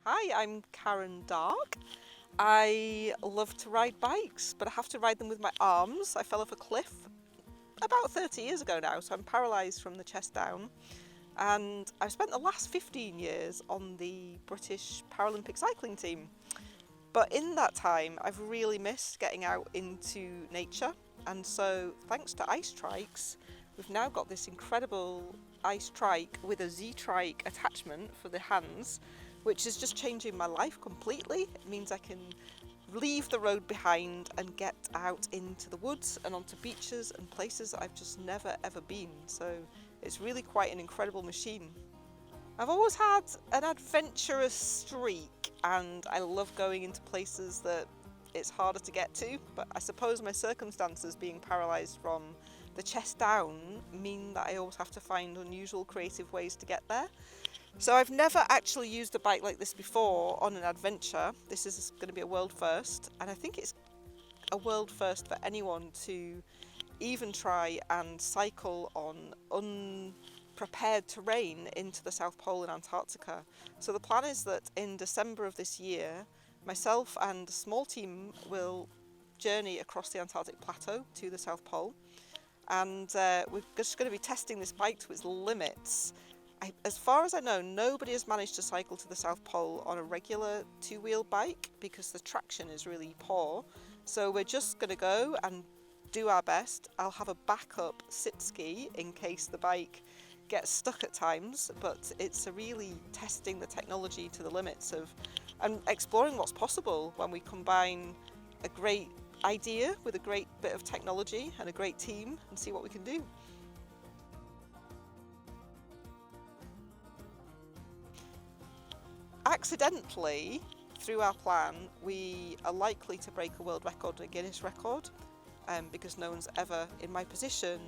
Hi, I'm Karen Darke. I love to ride bikes, but I have to ride them with my arms. I fell off a cliff about 30 years ago now, so I'm paralysed from the chest down. And I've spent the last 15 years on the British Paralympic cycling team. But in that time, I've really missed getting out into nature. And so, thanks to ice trikes, we've now got this incredible ice trike with a Z-trike attachment for the hands, which is just changing my life completely. It means I can leave the road behind and get out into the woods and onto beaches and places that I've just never ever been. So it's really quite an incredible machine. I've always had an adventurous streak and I love going into places that it's harder to get to, but I suppose my circumstances, being paralysed from the chest down, mean that I always have to find unusual creative ways to get there. So I've never actually used a bike like this before on an adventure. This is going to be a world first, and I think it's a world first for anyone to even try and cycle on unprepared terrain into the South Pole in Antarctica. So the plan is that in December of this year, myself and a small team will journey across the Antarctic plateau to the South Pole, and we're just going to be testing this bike to its limits. As far as I know, nobody has managed to cycle to the South Pole on a regular two-wheel bike because the traction is really poor. So we're just going to go and do our best. I'll have a backup sit ski in case the bike gets stuck at times, but it's really testing the technology to the limits of and exploring what's possible when we combine a great idea with a great bit of technology and a great team and see what we can do. Accidentally, through our plan, we are likely to break a world record and a Guinness record, because no one's ever, in my position,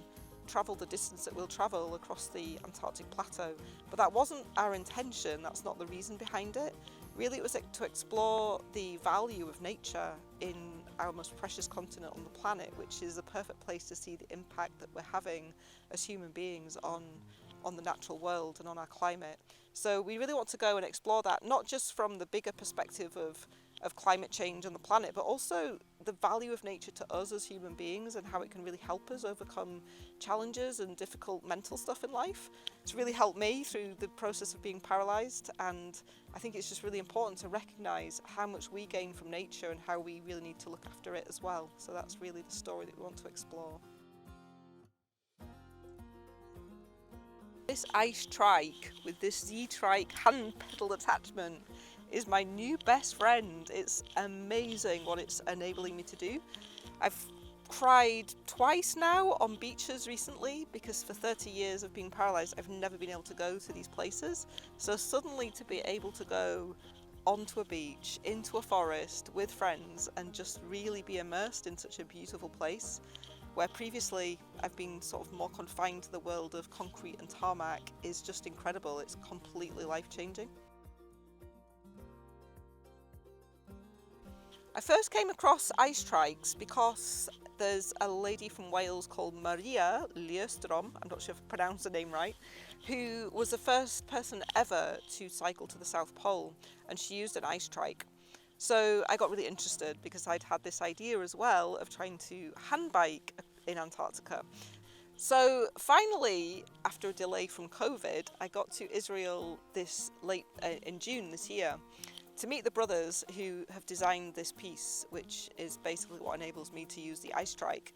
travelled the distance that we'll travel across the Antarctic plateau. But that wasn't our intention, that's not the reason behind it. Really, it was to explore the value of nature in our most precious continent on the planet, which is a perfect place to see the impact that we're having as human beings on the natural world and on our climate. So we really want to go and explore that, not just from the bigger perspective of climate change on the planet, but also the value of nature to us as human beings and how it can really help us overcome challenges and difficult mental stuff in life. It's really helped me through the process of being paralysed, and I think it's just really important to recognise how much we gain from nature and how we really need to look after it as well. So that's really the story that we want to explore. This ice trike with this Z-trike hand pedal attachment is my new best friend. It's amazing what it's enabling me to do. I've cried twice now on beaches recently because for 30 years of being paralysed I've never been able to go to these places. So suddenly to be able to go onto a beach, into a forest with friends and just really be immersed in such a beautiful place, where previously I've been sort of more confined to the world of concrete and tarmac, is just incredible. It's completely life-changing. I first came across ice trikes because there's a lady from Wales called Maria Lierstrom, I'm not sure if I pronounced the name right, who was the first person ever to cycle to the South Pole, and she used an ice trike. So I got really interested because I'd had this idea as well of trying to hand bike in Antarctica. So finally, after a delay from COVID, I got to Israel in June this year to meet the brothers who have designed this piece, which is basically what enables me to use the ice trike.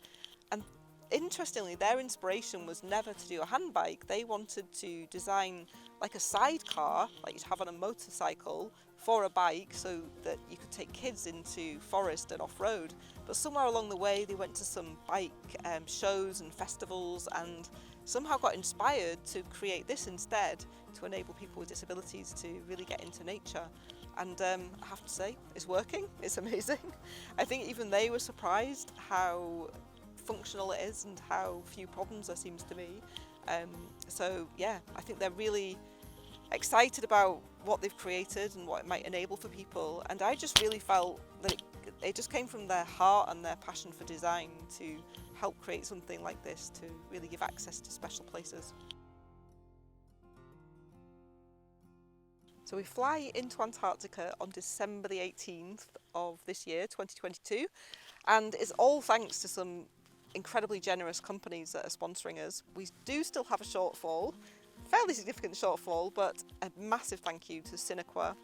And interestingly, their inspiration was never to do a hand bike. They wanted to design like a sidecar, like you'd have on a motorcycle, for a bike so that you could take kids into forest and off-road. But somewhere along the way they went to some bike shows and festivals and somehow got inspired to create this instead, to enable people with disabilities to really get into nature. And I have to say, it's working, it's amazing. I think even they were surprised how functional it is and how few problems there seems to be. So yeah, I think they're really excited about what they've created and what it might enable for people, and I just really felt that it just came from their heart and their passion for design to help create something like this to really give access to special places. So we fly into Antarctica on December the 18th of this year, 2022, and it's all thanks to some incredibly generous companies that are sponsoring us. We do still have a shortfall, fairly significant shortfall, but a massive thank you to Cinequa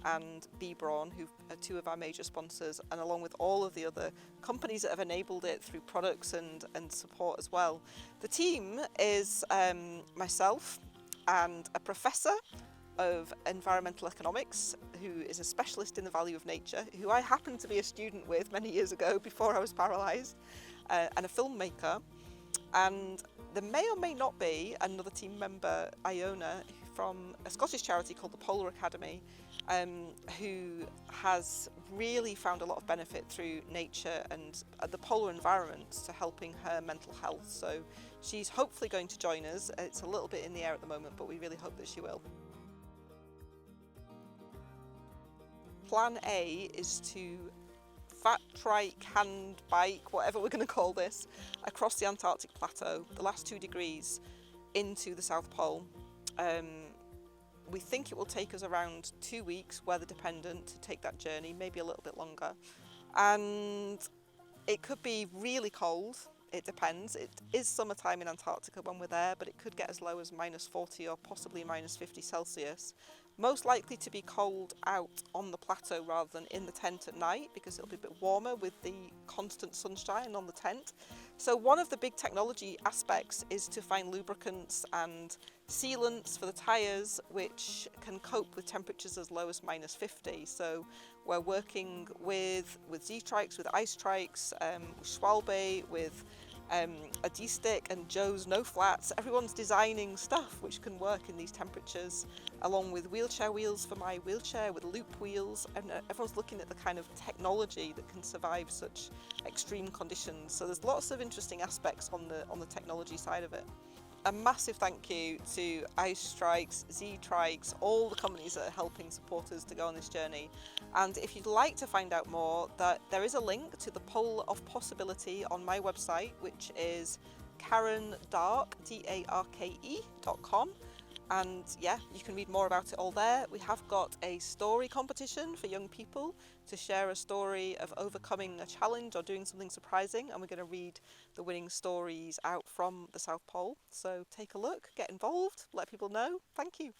and B Braun, who are two of our major sponsors, and along with all of the other companies that have enabled it through products and support as well. The team is myself and a professor of environmental economics who is a specialist in the value of nature, who I happened to be a student with many years ago before I was paralysed, and a filmmaker. And there may or may not be another team member, Iona, from a Scottish charity called the Polar Academy, who has really found a lot of benefit through nature and the polar environment to helping her mental health. So she's hopefully going to join us. It's a little bit in the air at the moment, but we really hope that she will. Plan A is to fat trike, hand bike, whatever we're going to call this, across the Antarctic plateau, the last 2 degrees, into the South Pole. We think it will take us around 2 weeks, weather dependent, to take that journey, maybe a little bit longer. And it could be really cold, it depends. It is summertime in Antarctica when we're there, but it could get as low as -40 or possibly -50 Celsius. Most likely to be cold out on the plateau rather than in the tent at night, because it'll be a bit warmer with the constant sunshine on the tent. So one of the big technology aspects is to find lubricants and sealants for the tyres which can cope with temperatures as low as -50. So we're working with Z-Trikes, with ice trikes, with Schwalbe, with a D-stick and Joe's no flats. Everyone's designing stuff which can work in these temperatures, along with wheelchair wheels for my wheelchair, with loop wheels, and everyone's looking at the kind of technology that can survive such extreme conditions. So there's lots of interesting aspects on the technology side of it. A massive thank you to Ice Trikes, Z-Trikes, all the companies that are helping support us to go on this journey. And if you'd like to find out more, that there is a link to the Pole of Possibility on my website, which is Darke, Darke.com. And yeah, you can read more about it all there. We have got a story competition for young people to share a story of overcoming a challenge or doing something surprising, and we're going to read the winning stories out from the South Pole. So take a look, get involved, let people know. Thank you.